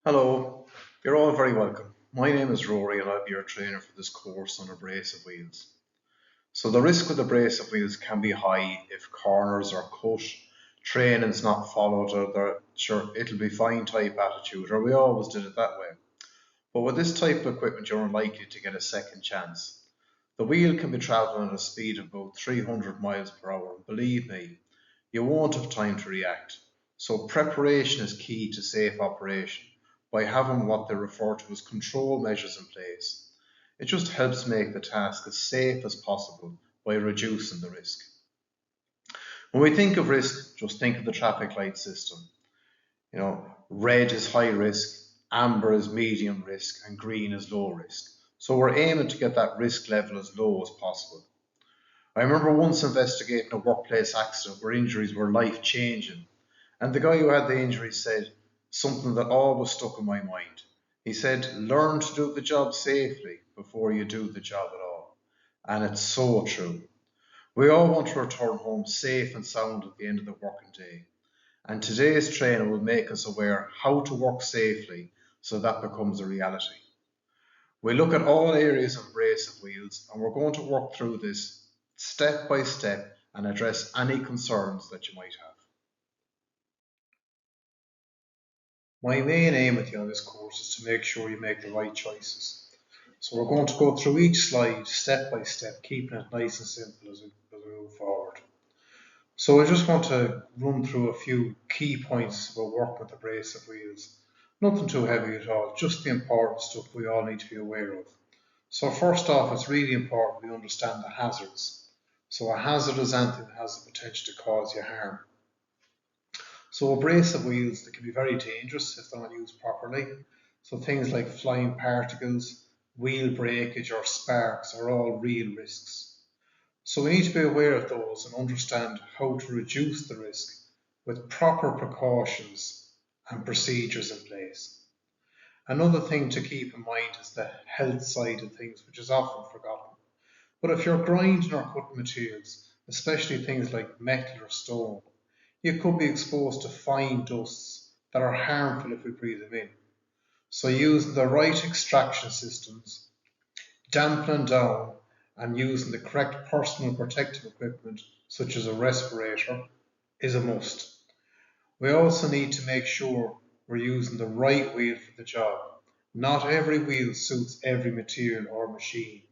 Hello, you're all very welcome. My name is Rory and I'll be your trainer for this course on abrasive wheels. So the risk with abrasive wheels can be high if corners are cut, training's not followed, or sure it'll be fine type attitude, or we always did it that way. But with this type of equipment you're unlikely to get a second chance. The wheel can be travelling at a speed of about 300 miles per hour, and believe me, you won't have time to react. So preparation is key to safe operation by having what they refer to as control measures in place. It just helps make the task as safe as possible by reducing the risk. When we think of risk, just think of the traffic light system. Red is high risk, amber is medium risk, and green is low risk. So we're aiming to get that risk level as low as possible. I remember once investigating a workplace accident where injuries were life changing, and the guy who had the injury said something that always stuck in my mind. He said, "Learn to do the job safely before you do the job at all." And it's so true. We all want to return home safe and sound at the end of the working day. And today's training will make us aware how to work safely so that becomes a reality. We look at all areas of abrasive wheels and we're going to work through this step by step and address any concerns that you might have. My main aim with you on this course is to make sure you make the right choices. So we're going to go through each slide step by step, keeping it nice and simple as we move forward. So I just want to run through a few key points about working with abrasive wheels. Nothing too heavy at all, just the important stuff we all need to be aware of. So first off, it's really important we understand the hazards. So a hazard is anything that has the potential to cause you harm. So abrasive wheels, they can be very dangerous if they're not used properly. So things like flying particles, wheel breakage or sparks are all real risks. So we need to be aware of those and understand how to reduce the risk with proper precautions and procedures in place. Another thing to keep in mind is the health side of things, which is often forgotten. But if you're grinding or cutting materials, especially things like metal or stone, you could be exposed to fine dusts that are harmful if we breathe them in. So using the right extraction systems, dampening down, and using the correct personal protective equipment, such as a respirator, is a must. We also need to make sure we're using the right wheel for the job. Not every wheel suits every material or machine,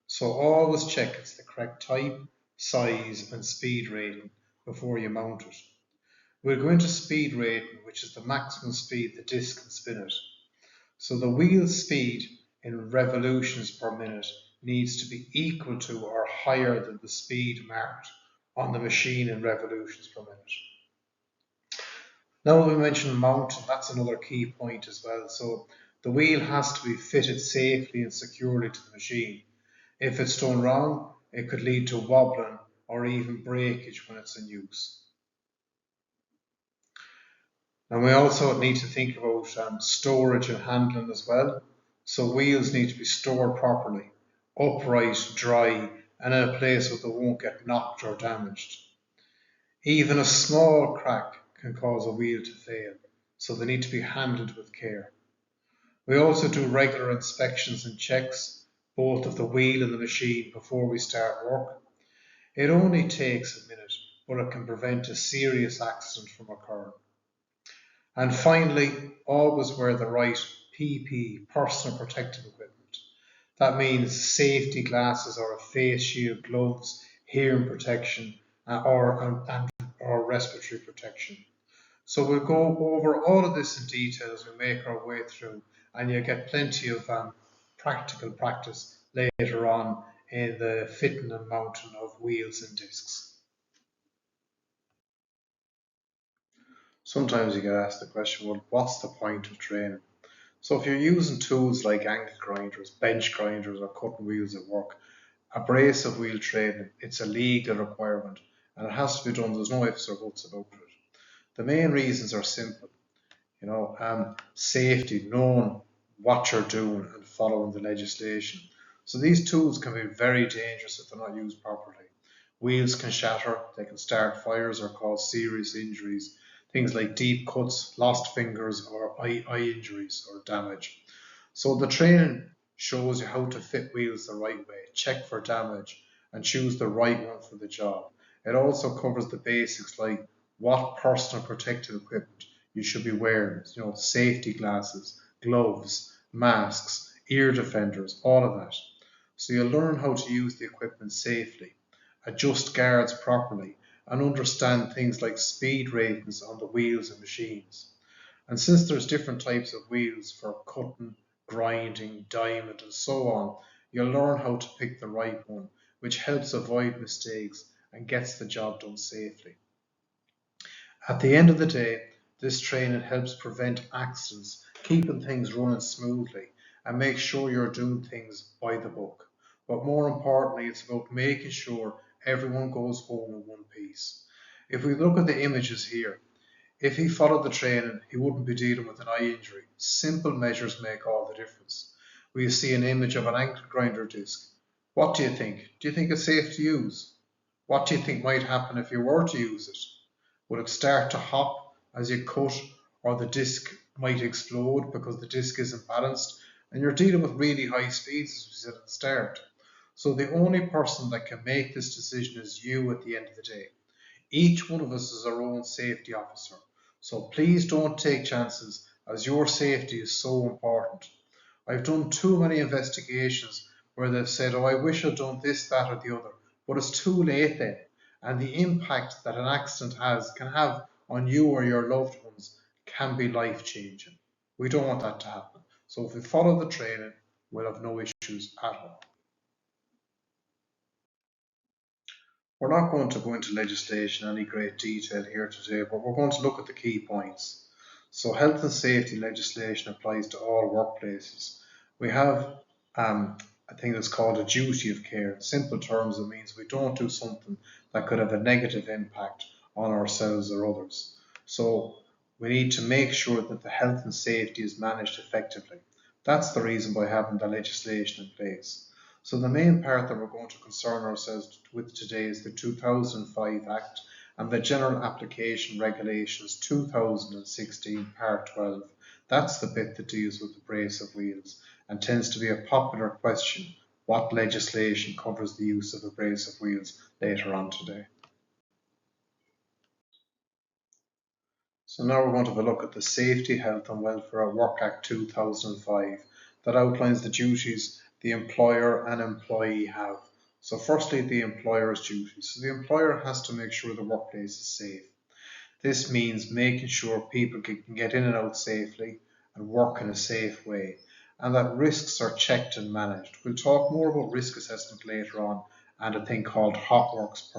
so always check it's the correct type, size, and speed rating before you mount it. We'll go into speed rating, which is the maximum speed the disc can spin at. So the wheel speed in revolutions per minute needs to be equal to or higher than the speed marked on the machine in revolutions per minute. Now we mentioned mounting, that's another key point as well. So the wheel has to be fitted safely and securely to the machine. If it's done wrong, it could lead to wobbling or even breakage when it's in use. And we also need to think about storage and handling as well. So wheels need to be stored properly, upright, dry, and in a place where they won't get knocked or damaged. Even a small crack can cause a wheel to fail, so they need to be handled with care. We also do regular inspections and checks, both of the wheel and the machine, before we start work. It only takes a minute, but it can prevent a serious accident from occurring. And finally, always wear the right PP, personal protective equipment. That means safety glasses or a face shield, gloves, hearing protection, or respiratory protection. So we'll go over all of this in detail as we make our way through, and you'll get plenty of practical practice later on in the fitting and mounting of wheels and discs. Sometimes you get asked the question, well, what's the point of training? So if you're using tools like angle grinders, bench grinders, or cutting wheels at work, abrasive wheel training, it's a legal requirement and it has to be done. There's no ifs or buts about it. The main reasons are simple. Safety, knowing what you're doing and following the legislation. So these tools can be very dangerous if they're not used properly. Wheels can shatter, they can start fires or cause serious injuries. things like deep cuts, lost fingers, or eye injuries or damage. So the training shows you how to fit wheels the right way, check for damage, and choose the right one for the job. It also covers the basics like what personal protective equipment you should be wearing, safety glasses, gloves, masks, ear defenders, all of that. So you'll learn how to use the equipment safely, adjust guards properly, and understand things like speed ratings on the wheels and machines. And since there's different types of wheels for cutting, grinding, diamond, and so on, you'll learn how to pick the right one, which helps avoid mistakes and gets the job done safely. At the end of the day, this training helps prevent accidents, keeping things running smoothly, and make sure you're doing things by the book. But more importantly, it's about making sure everyone goes home in one piece. If we look at the images here, if he followed the training, he wouldn't be dealing with an eye injury. Simple measures make all the difference. We see an image of an ankle grinder disc. What do you think? Do you think it's safe to use? What do you think might happen if you were to use it? Would it start to hop as you cut, or the disc might explode because the disc isn't balanced? And you're dealing with really high speeds, as we said at the start. So the only person that can make this decision is you at the end of the day. Each one of us is our own safety officer. So please don't take chances, as your safety is so important. I've done too many investigations where they've said, oh, I wish I'd done this, that, or the other. But it's too late then. And the impact that an accident can have on you or your loved ones can be life changing. We don't want that to happen. So if we follow the training, we'll have no issues at all. We're not going to go into legislation in any great detail here today, but we're going to look at the key points. So health and safety legislation applies to all workplaces. We have a thing that's called a duty of care. In simple terms, it means we don't do something that could have a negative impact on ourselves or others. So we need to make sure that the health and safety is managed effectively. That's the reason by having the legislation in place. So the main part that we're going to concern ourselves with today is the 2005 Act and the General Application Regulations 2016 Part 12. That's the bit that deals with abrasive wheels and tends to be a popular question: what legislation covers the use of abrasive wheels later on today? So now we're going to have a look at the Safety, Health and Welfare at Work Act 2005 that outlines the duties the employer and employee have. So firstly, the employer's duties. So the employer has to make sure the workplace is safe. This means making sure people can get in and out safely and work in a safe way, and that risks are checked and managed. We'll talk more about risk assessment later on and a thing called hot works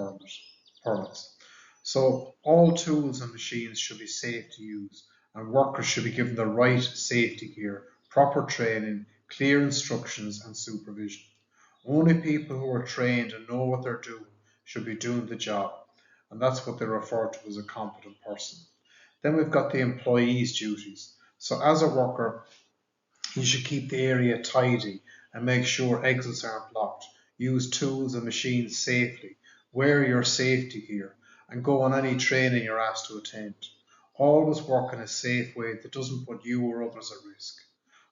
permits. So all tools and machines should be safe to use, and workers should be given the right safety gear, proper training, clear instructions and supervision. Only people who are trained and know what they're doing should be doing the job, and that's what they refer to as a competent person. Then we've got the employee's duties. So as a worker, you should keep the area tidy and make sure exits aren't blocked. Use tools and machines safely. Wear your safety gear and go on any training you're asked to attend. Always work in a safe way that doesn't put you or others at risk.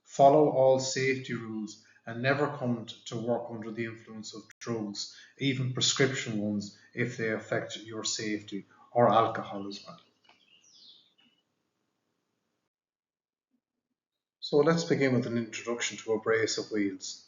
Follow all safety rules and never come to work under the influence of drugs, even prescription ones, if they affect your safety, or alcohol as well. So let's begin with an introduction to abrasive wheels.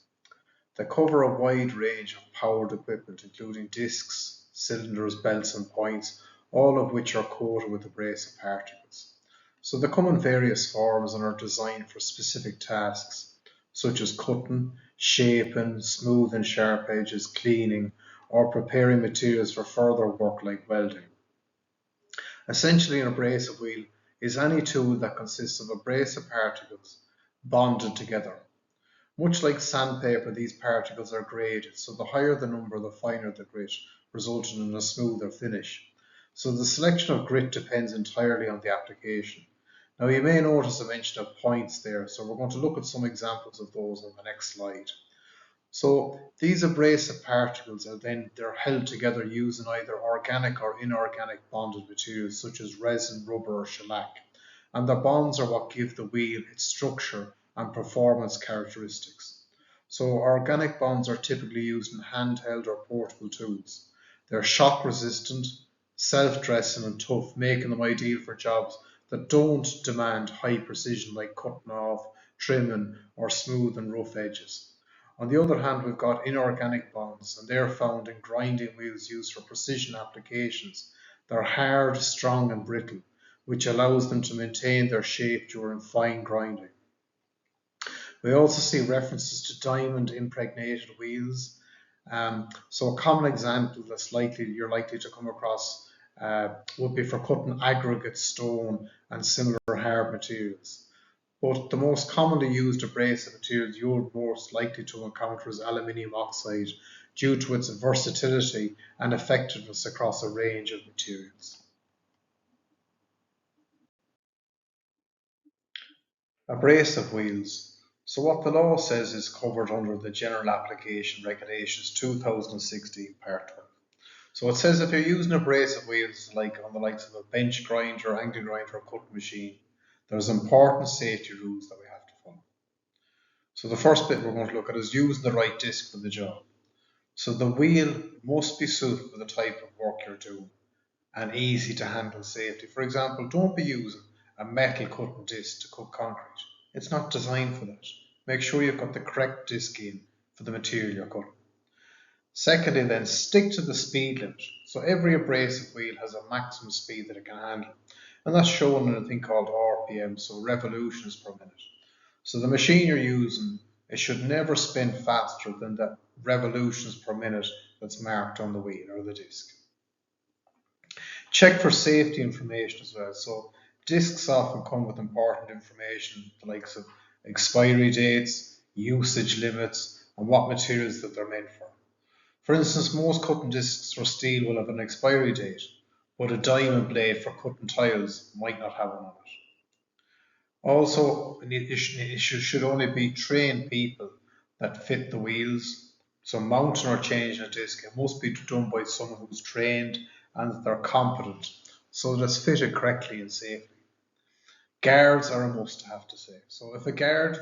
They cover a wide range of powered equipment, including discs, cylinders, belts, and points, all of which are coated with abrasive particles. So they come in various forms and are designed for specific tasks, such as cutting, shaping, smoothing sharp edges, cleaning, or preparing materials for further work like welding. Essentially, an abrasive wheel is any tool that consists of abrasive particles bonded together. Much like sandpaper, these particles are graded, so the higher the number, the finer the grit, resulting in a smoother finish. So the selection of grit depends entirely on the application. Now you may notice a mention of points there, so we're going to look at some examples of those on the next slide. So these abrasive particles are then they're held together using either organic or inorganic bonded materials such as resin, rubber, or shellac. And the bonds are what give the wheel its structure and performance characteristics. So organic bonds are typically used in handheld or portable tools. They're shock resistant, self-dressing and tough, making them ideal for jobs that don't demand high precision like cutting off, trimming, or smooth and rough edges. On the other hand, we've got inorganic bonds, and they're found in grinding wheels used for precision applications. They're hard, strong, and brittle, which allows them to maintain their shape during fine grinding. We also see references to diamond impregnated wheels. So a common example you're likely to come across would be for cutting aggregate stone and similar hard materials. But the most commonly used abrasive materials you're most likely to encounter is aluminium oxide due to its versatility and effectiveness across a range of materials. Abrasive wheels. So what the law says is covered under the General Application Regulations 2016 Part 12. So it says if you're using abrasive wheels like on the likes of a bench grinder, angle grinder, or cutting machine, there's important safety rules that we have to follow. So the first bit we're going to look at is using the right disc for the job. So the wheel must be suited for the type of work you're doing and easy to handle safely. For example, don't be using a metal cutting disc to cut concrete. It's not designed for that. Make sure you've got the correct disc in for the material you're cutting. Secondly, then stick to the speed limit. So every abrasive wheel has a maximum speed that it can handle, and that's shown in a thing called RPM, so revolutions per minute. So the machine you're using, it should never spin faster than the revolutions per minute that's marked on the wheel or the disc. Check for safety information as well. So discs often come with important information, the likes of expiry dates, usage limits, and what materials that they're meant for. For instance, most cutting discs for steel will have an expiry date, but a diamond blade for cutting tiles might not have one on it. Also, it should only be trained people that fit the wheels. So mounting or changing a disc, it must be done by someone who's trained and that they're competent, so that it's fitted correctly and safely. Guards are a must, I have to say. So if a guard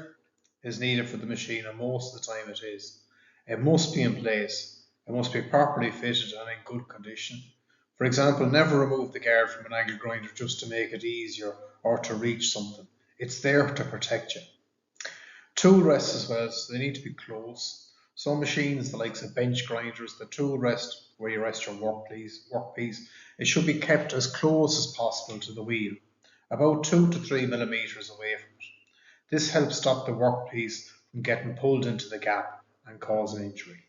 is needed for the machine, and most of the time it is, it must be in place. It must be properly fitted and in good condition. For example, never remove the guard from an angle grinder just to make it easier or to reach something. It's there to protect you. Tool rests as well, so they need to be close. Some machines, the likes of bench grinders, the tool rest where you rest your workpiece, it should be kept as close as possible to the wheel, about 2 to 3 millimeters away from it. This helps stop the workpiece from getting pulled into the gap and causing injury.